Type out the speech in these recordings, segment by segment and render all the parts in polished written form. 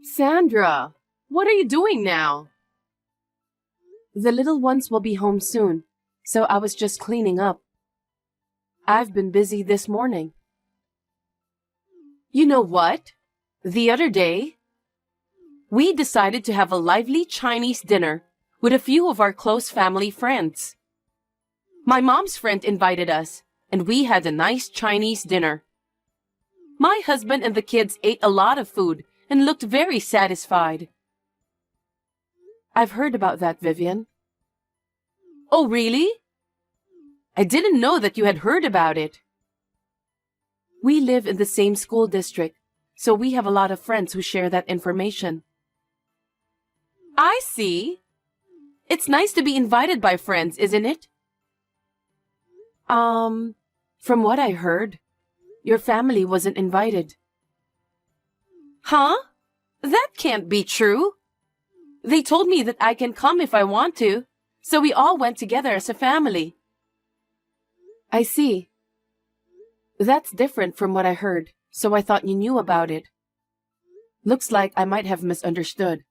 Sandra, what are you doing now? The little ones will be home soon, so I was just cleaning up. I've been busy this morning. You know what? The other day, we decided to have a lively Chinese dinner with a few of our close family friends. My mom's friend invited us, and we had a nice Chinese dinner. My husband and the kids ate a lot of food and looked very satisfied. I've heard about that, Vivian. Oh, really? I didn't know that you had heard about it. We live in the same school district, so we have a lot of friends who share that information. I see. It's nice to be invited by friends, isn't it? From what I heard, your family wasn't invited. Huh? That can't be true. They told me that I can come if I want to, so we all went together as a family. I see. That's different from what I heard, so I thought you knew about it. Looks like I might have misunderstood.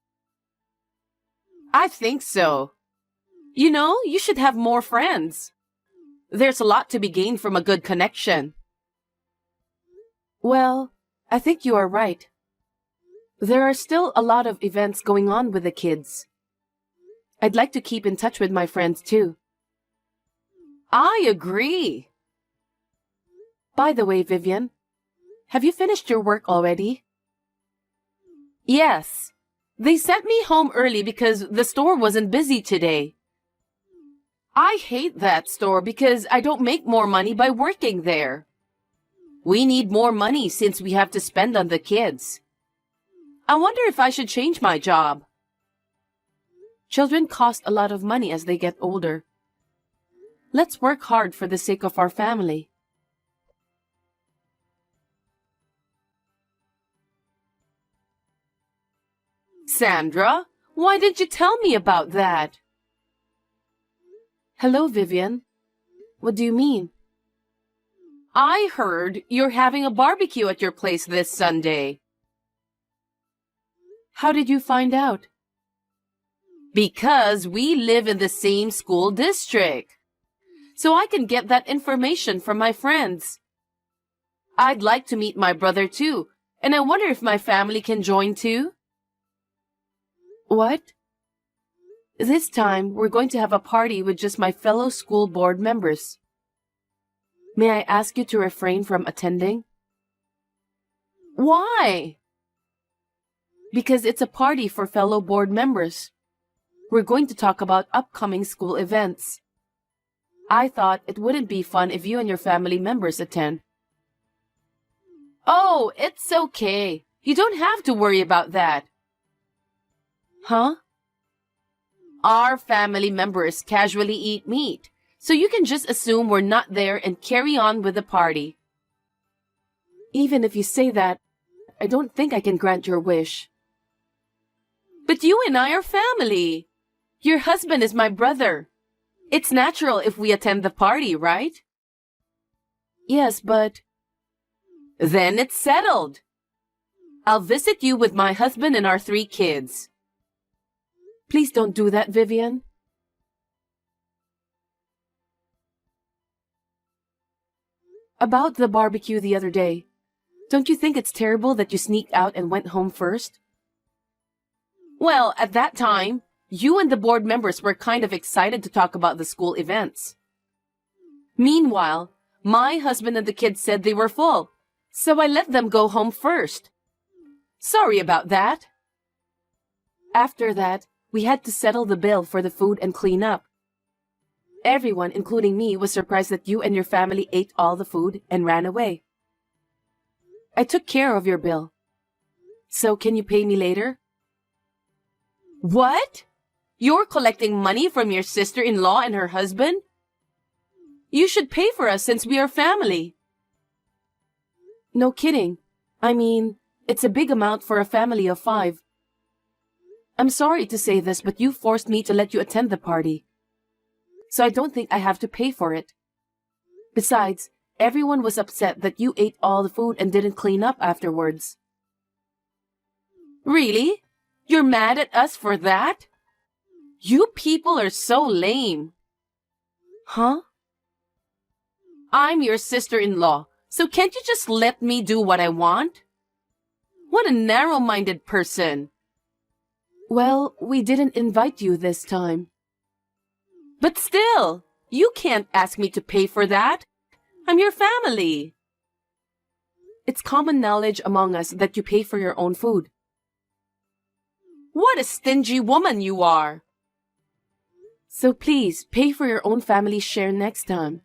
I think so. You know, you should have more friends. There's a lot to be gained from a good connection. Well, I think you are right. There are still a lot of events going on with the kids. I'd like to keep in touch with my friends too. I agree. By the way, Vivian, have you finished your work already? Yes. They sent me home early because the store wasn't busy today. I hate that store because I don't make more money by working there. We need more money since we have to spend on the kids. I wonder if I should change my job. Children cost a lot of money as they get older. Let's work hard for the sake of our family. Sandra, why didn't you tell me about that? Hello, Vivian. What do you mean? I heard you're having a barbecue at your place this Sunday. How did you find out? Because we live in the same school district. So I can get that information from my friends. I'd like to meet my brother too, and I wonder if my family can join too. What? This time, we're going to have a party with just my fellow school board members. May I ask you to refrain from attending? Why? Because it's a party for fellow board members. We're going to talk about upcoming school events. I thought it wouldn't be fun if you and your family members attend. Oh, it's okay. You don't have to worry about that. Huh? Our family members casually eat meat, so you can just assume we're not there and carry on with the party. Even if you say that, I don't think I can grant your wish. But you and I are family. Your husband is my brother. It's natural if we attend the party, right? Yes, but... Then it's settled. I'll visit you with my husband and our 3 kids. Please don't do that, Vivian. About the barbecue the other day, don't you think it's terrible that you sneaked out and went home first? Well, at that time, you and the board members were kind of excited to talk about the school events. Meanwhile, my husband and the kids said they were full, so I let them go home first. Sorry about that. After that, we had to settle the bill for the food and clean up. Everyone, including me, was surprised that you and your family ate all the food and ran away. I took care of your bill. So can you pay me later? What? You're collecting money from your sister-in-law and her husband? You should pay for us since we are family. No kidding. I mean, it's a big amount for a family of 5. I'm sorry to say this, but you forced me to let you attend the party. So I don't think I have to pay for it. Besides, everyone was upset that you ate all the food and didn't clean up afterwards. Really? You're mad at us for that? You people are so lame. Huh? I'm your sister-in-law, so can't you just let me do what I want? What a narrow-minded person. Well, we didn't invite you this time. But still, you can't ask me to pay for that. I'm your family. It's common knowledge among us that you pay for your own food. What a stingy woman you are. So please, pay for your own family's share next time.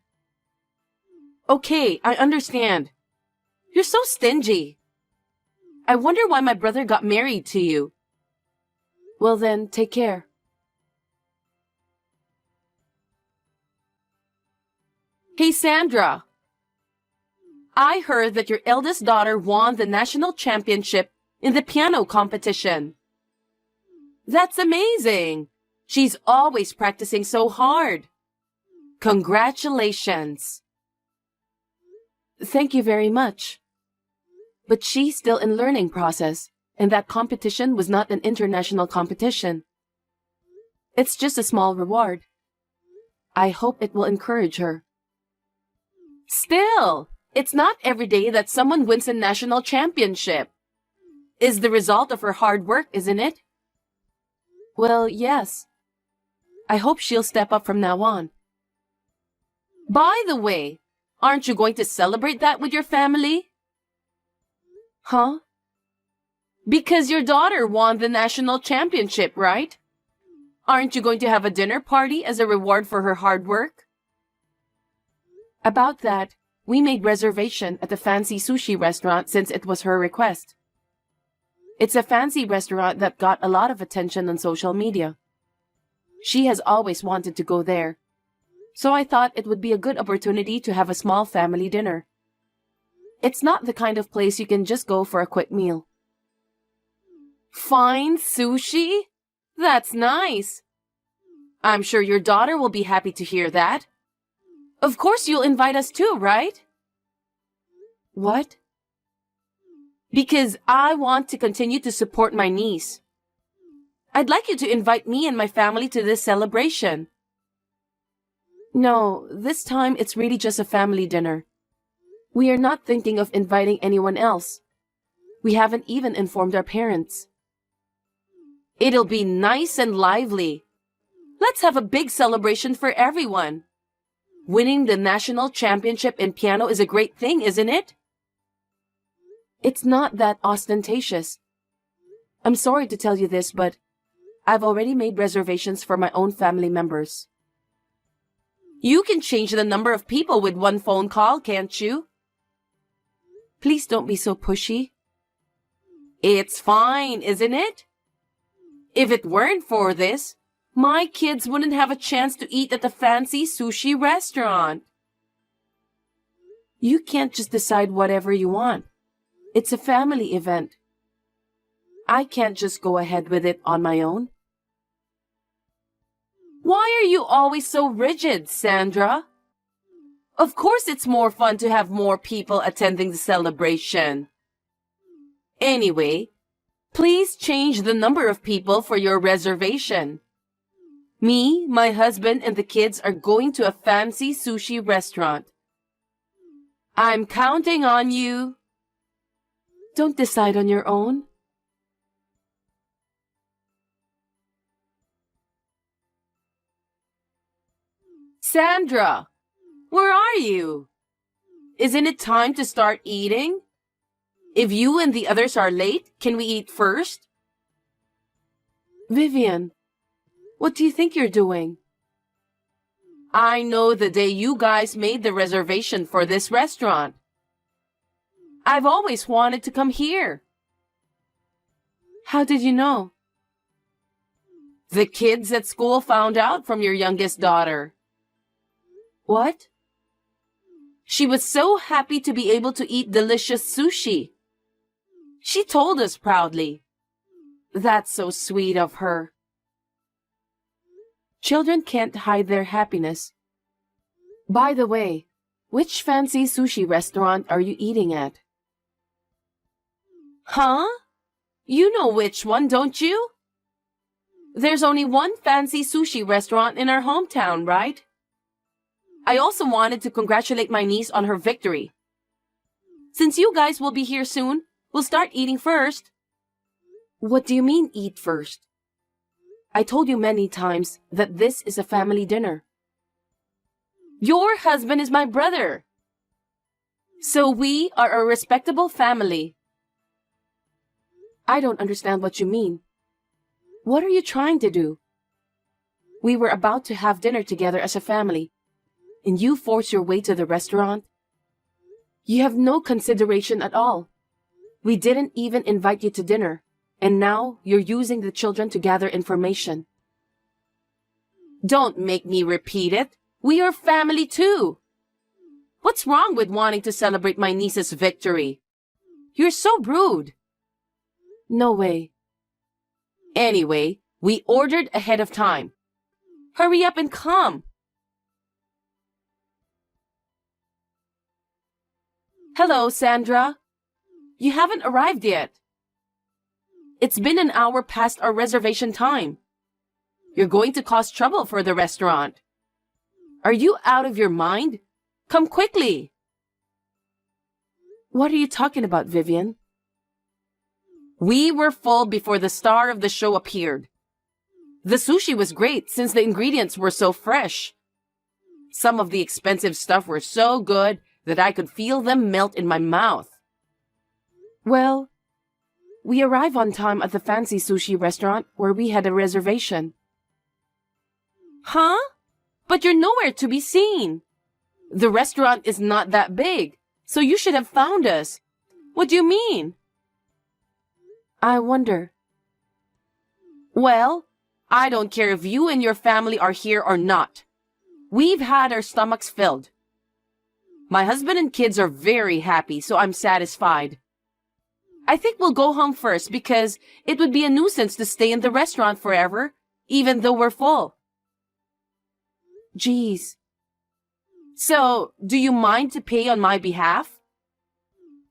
Okay, I understand. You're so stingy. I wonder why my brother got married to you. Well then, take care. Hey, Sandra. I heard that your eldest daughter won the national championship in the piano competition. That's amazing. She's always practicing so hard. Congratulations. Thank you very much. But she's still in learning process, and that competition was not an international competition. It's just a small reward. I hope it will encourage her. Still, it's not every day that someone wins a national championship. Is the result of her hard work, isn't it? Well, yes. I hope she'll step up from now on. By the way, aren't you going to celebrate that with your family? Huh? Because your daughter won the national championship, right? Aren't you going to have a dinner party as a reward for her hard work? About that, we made reservation at a fancy sushi restaurant since it was her request. It's a fancy restaurant that got a lot of attention on social media. She has always wanted to go there, so I thought it would be a good opportunity to have a small family dinner. It's not the kind of place you can just go for a quick meal. Fine sushi? That's nice. I'm sure your daughter will be happy to hear that. Of course you'll invite us too, right? What? Because I want to continue to support my niece. I'd like you to invite me and my family to this celebration. No, this time it's really just a family dinner. We are not thinking of inviting anyone else. We haven't even informed our parents. It'll be nice and lively. Let's have a big celebration for everyone. Winning the national championship in piano is a great thing, isn't it? It's not that ostentatious. I'm sorry to tell you this, but I've already made reservations for my own family members. You can change the number of people with one phone call, can't you? Please don't be so pushy. It's fine, isn't it? If it weren't for this, my kids wouldn't have a chance to eat at the fancy sushi restaurant. You can't just decide whatever you want. It's a family event. I can't just go ahead with it on my own. Why are you always so rigid, Sandra? Of course it's more fun to have more people attending the celebration. Anyway, please change the number of people for your reservation. Me, my husband, and the kids are going to a fancy sushi restaurant. I'm counting on you. Don't decide on your own. Sandra, where are you? Isn't it time to start eating? If you and the others are late, can we eat first? Vivian, what do you think you're doing? I know the day you guys made the reservation for this restaurant. I've always wanted to come here. How did you know? The kids at school found out from your youngest daughter. What? She was so happy to be able to eat delicious sushi. She told us proudly. That's so sweet of her. Children can't hide their happiness. By the way, which fancy sushi restaurant are you eating at? Huh? You know which one, don't you? There's only one fancy sushi restaurant in our hometown, right? I also wanted to congratulate my niece on her victory. Since you guys will be here soon, we'll start eating first. What do you mean, eat first? I told you many times that this is a family dinner. Your husband is my brother. So we are a respectable family. I don't understand what you mean. What are you trying to do? We were about to have dinner together as a family, and you force your way to the restaurant? You have no consideration at all. We didn't even invite you to dinner, and now you're using the children to gather information. Don't make me repeat it. We are family too. What's wrong with wanting to celebrate my niece's victory? You're so rude. No way. Anyway, we ordered ahead of time. Hurry up and come. Hello, Sandra. You haven't arrived yet. It's been an hour past our reservation time. You're going to cause trouble for the restaurant. Are you out of your mind? Come quickly. What are you talking about, Vivian? We were full before the star of the show appeared. The sushi was great since the ingredients were so fresh. Some of the expensive stuff were so good that I could feel them melt in my mouth. Well, we arrived on time at the fancy sushi restaurant where we had a reservation. Huh? But you're nowhere to be seen. The restaurant is not that big, so you should have found us. What do you mean? I wonder. Well, I don't care if you and your family are here or not. We've had our stomachs filled. My husband and kids are very happy, so I'm satisfied. I think we'll go home first because it would be a nuisance to stay in the restaurant forever, even though we're full. Geez. So, do you mind to pay on my behalf?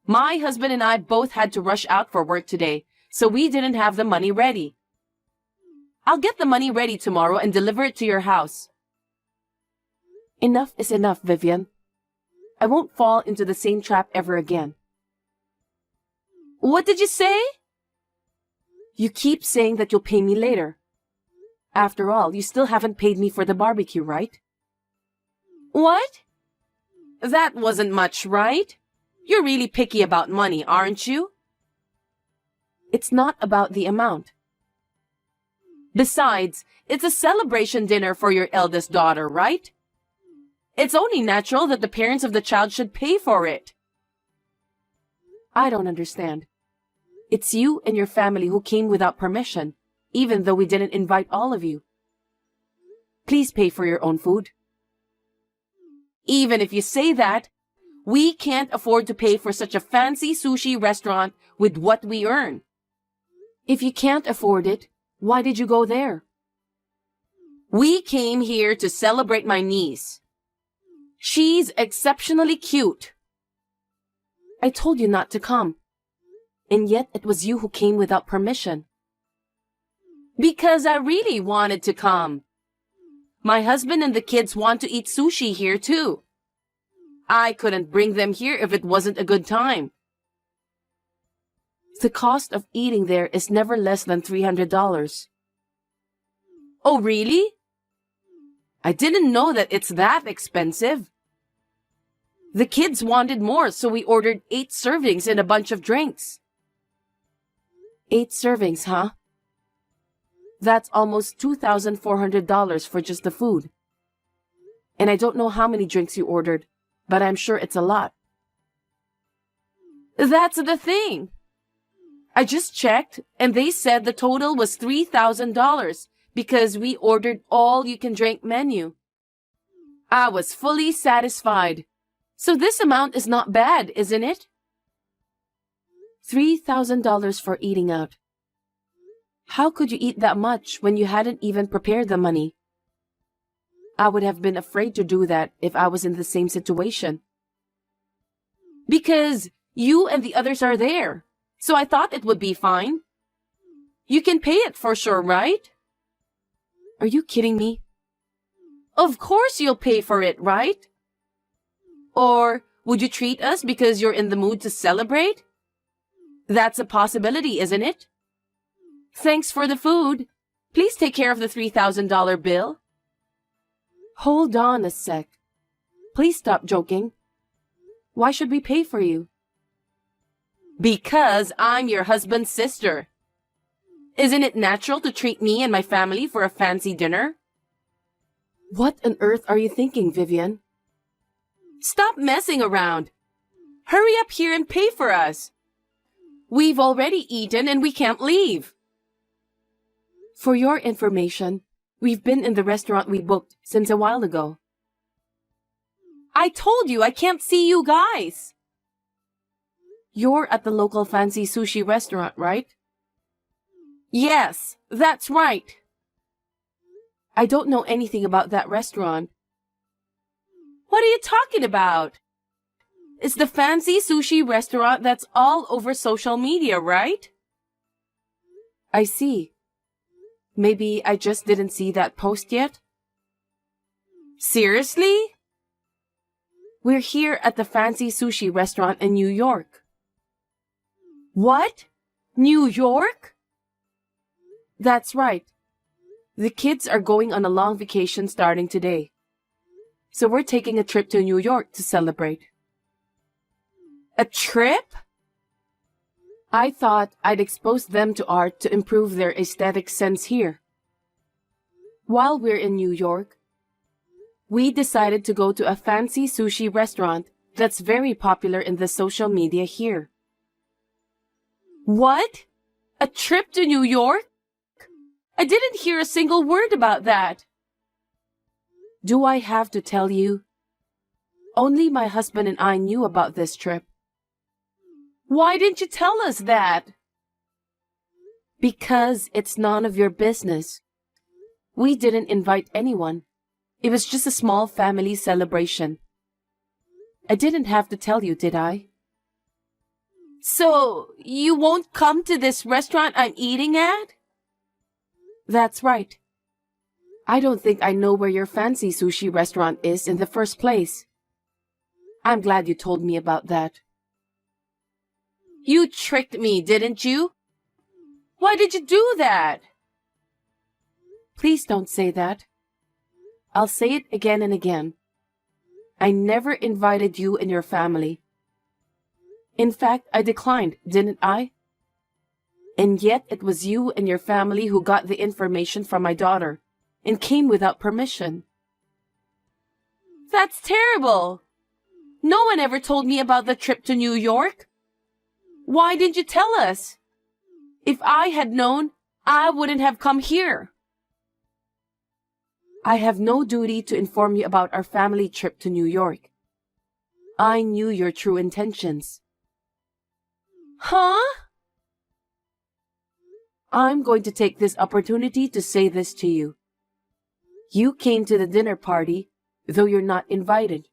My husband and I both had to rush out for work today, so we didn't have the money ready. I'll get the money ready tomorrow and deliver it to your house. Enough is enough, Vivian. I won't fall into the same trap ever again. What did you say? You keep saying that you'll pay me later. After all, you still haven't paid me for the barbecue, right? What? That wasn't much, right? You're really picky about money, aren't you? It's not about the amount. Besides, it's a celebration dinner for your eldest daughter, right? It's only natural that the parents of the child should pay for it. I don't understand. It's you and your family who came without permission, even though we didn't invite all of you. Please pay for your own food. Even if you say that, we can't afford to pay for such a fancy sushi restaurant with what we earn. If you can't afford it, why did you go there? We came here to celebrate my niece. She's exceptionally cute. I told you not to come. And yet it was you who came without permission. Because I really wanted to come. My husband and the kids want to eat sushi here too. I couldn't bring them here if it wasn't a good time. The cost of eating there is never less than $300. Oh, really? I didn't know that it's that expensive. The kids wanted more, so we ordered 8 servings and a bunch of drinks. 8 servings, huh? That's almost $2,400 for just the food. And I don't know how many drinks you ordered, but I'm sure it's a lot. That's the thing. I just checked, and they said the total was $3,000 because we ordered all-you-can-drink menu. I was fully satisfied. So this amount is not bad, isn't it? $3,000 for eating out. How could you eat that much when you hadn't even prepared the money? I would have been afraid to do that if I was in the same situation. Because you and the others are there, so I thought it would be fine. You can pay it for sure, right? Are you kidding me? Of course you'll pay for it, right? Or would you treat us because you're in the mood to celebrate? That's a possibility, isn't it? Thanks for the food. Please take care of the $3,000 bill. Hold on a sec. Please stop joking. Why should we pay for you? Because I'm your husband's sister. Isn't it natural to treat me and my family for a fancy dinner? What on earth are you thinking, Vivian? Stop messing around. Hurry up here and pay for us. We've already eaten and we can't leave. For your information, we've been in the restaurant we booked since a while ago. I told you I can't see you guys. You're at the local fancy sushi restaurant, right? Yes, that's right. I don't know anything about that restaurant. What are you talking about? It's the fancy sushi restaurant that's all over social media, right? I see. Maybe I just didn't see that post yet? Seriously? We're here at the fancy sushi restaurant in New York. What? New York? That's right. The kids are going on a long vacation starting today. So we're taking a trip to New York to celebrate. A trip? I thought I'd expose them to art to improve their aesthetic sense here. While we're in New York, we decided to go to a fancy sushi restaurant that's very popular in the social media here. What? A trip to New York? I didn't hear a single word about that. Do I have to tell you? Only my husband and I knew about this trip. Why didn't you tell us that? Because it's none of your business. We didn't invite anyone. It was just a small family celebration. I didn't have to tell you, did I? So, you won't come to this restaurant I'm eating at? That's right. I don't think I know where your fancy sushi restaurant is in the first place. I'm glad you told me about that. You tricked me, didn't you? Why did you do that? Please don't say that. I'll say it again and again. I never invited you and your family. In fact, I declined, didn't I? And yet it was you and your family who got the information from my daughter and came without permission. That's terrible. No one ever told me about the trip to New York. Why didn't you tell us? If I had known, I wouldn't have come here. I have no duty to inform you about our family trip to New York. I knew your true intentions. Huh? I'm going to take this opportunity to say this to you. You came to the dinner party, though you're not invited.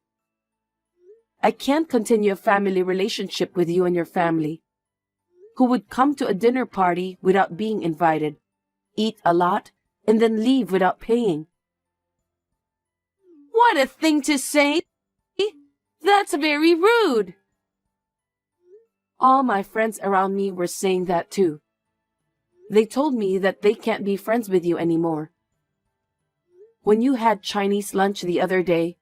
I can't continue a family relationship with you and your family, who would come to a dinner party without being invited, eat a lot, and then leave without paying. What a thing to say! That's very rude. All my friends around me were saying that too. They told me that they can't be friends with you anymore. When you had Chinese lunch the other day,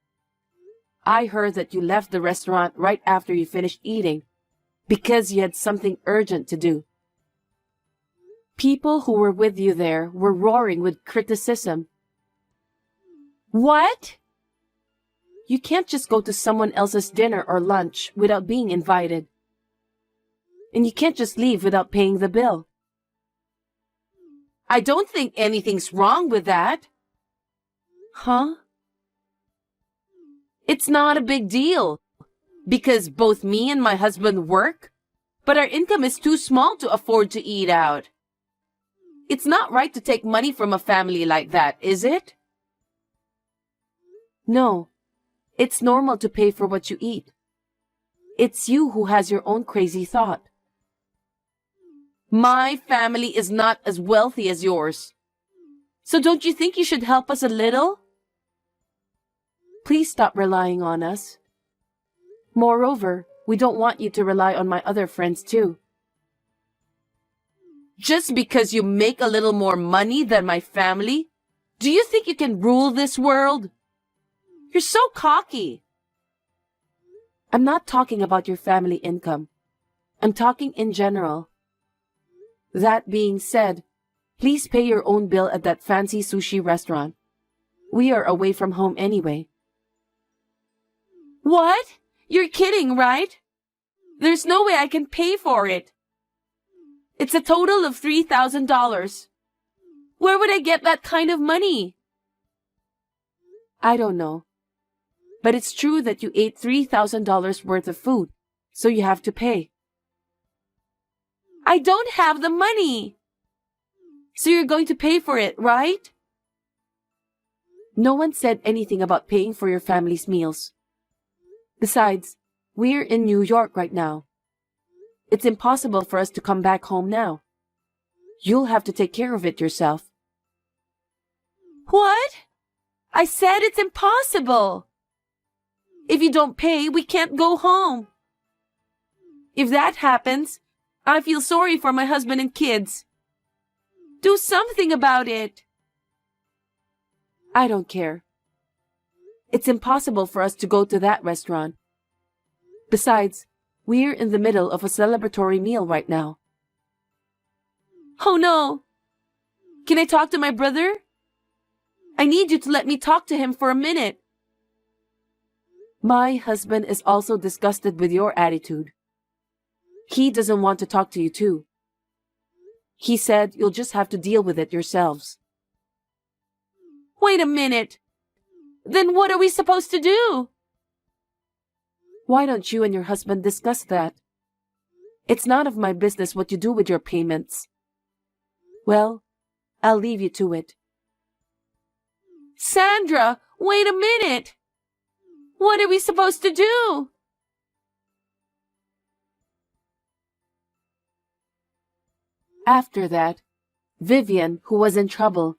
I heard that you left the restaurant right after you finished eating because you had something urgent to do. People who were with you there were roaring with criticism. What? You can't just go to someone else's dinner or lunch without being invited. And you can't just leave without paying the bill. I don't think anything's wrong with that. Huh? It's not a big deal, because both me and my husband work, but our income is too small to afford to eat out. It's not right to take money from a family like that, is it? No, it's normal to pay for what you eat. It's you who has your own crazy thought. My family is not as wealthy as yours. So don't you think you should help us a little? Please stop relying on us. Moreover, we don't want you to rely on my other friends too. Just because you make a little more money than my family, do you think you can rule this world? You're so cocky. I'm not talking about your family income. I'm talking in general. That being said, please pay your own bill at that fancy sushi restaurant. We are away from home anyway. What? You're kidding, right? There's no way I can pay for it. It's a total of $3,000. Where would I get that kind of money? I don't know. But it's true that you ate $3,000 worth of food, so you have to pay. I don't have the money. So you're going to pay for it, right? No one said anything about paying for your family's meals. Besides, we're in New York right now. It's impossible for us to come back home now. You'll have to take care of it yourself. What? I said it's impossible. If you don't pay, we can't go home. If that happens, I feel sorry for my husband and kids. Do something about it. I don't care. It's impossible for us to go to that restaurant. Besides, we're in the middle of a celebratory meal right now. Oh no! Can I talk to my brother? I need you to let me talk to him for a minute. My husband is also disgusted with your attitude. He doesn't want to talk to you too. He said you'll just have to deal with it yourselves. Wait a minute. Then what are we supposed to do? Why don't you and your husband discuss that? It's none of my business what you do with your payments. Well, I'll leave you to it. Sandra, wait a minute. What are we supposed to do? After that, Vivian, who was in trouble,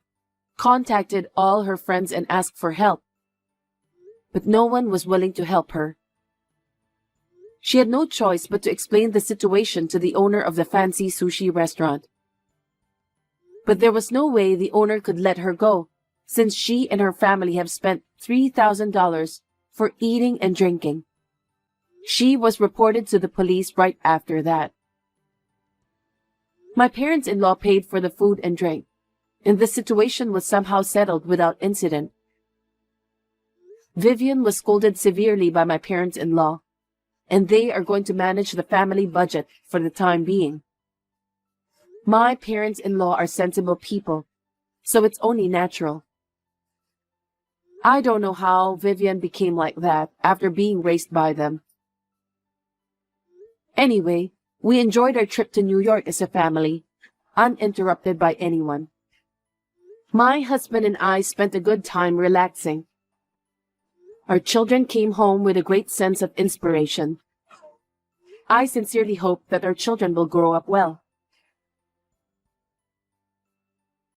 contacted all her friends and asked for help. But no one was willing to help her. She had no choice but to explain the situation to the owner of the fancy sushi restaurant. But there was no way the owner could let her go, since she and her family have spent $3,000 for eating and drinking. She was reported to the police right after that. My parents-in-law paid for the food and drink, and the situation was somehow settled without incident. Vivian was scolded severely by my parents-in-law, and they are going to manage the family budget for the time being. My parents-in-law are sensible people, so it's only natural. I don't know how Vivian became like that after being raised by them. Anyway, we enjoyed our trip to New York as a family, uninterrupted by anyone. My husband and I spent a good time relaxing. Our children came home with a great sense of inspiration. I sincerely hope that our children will grow up well.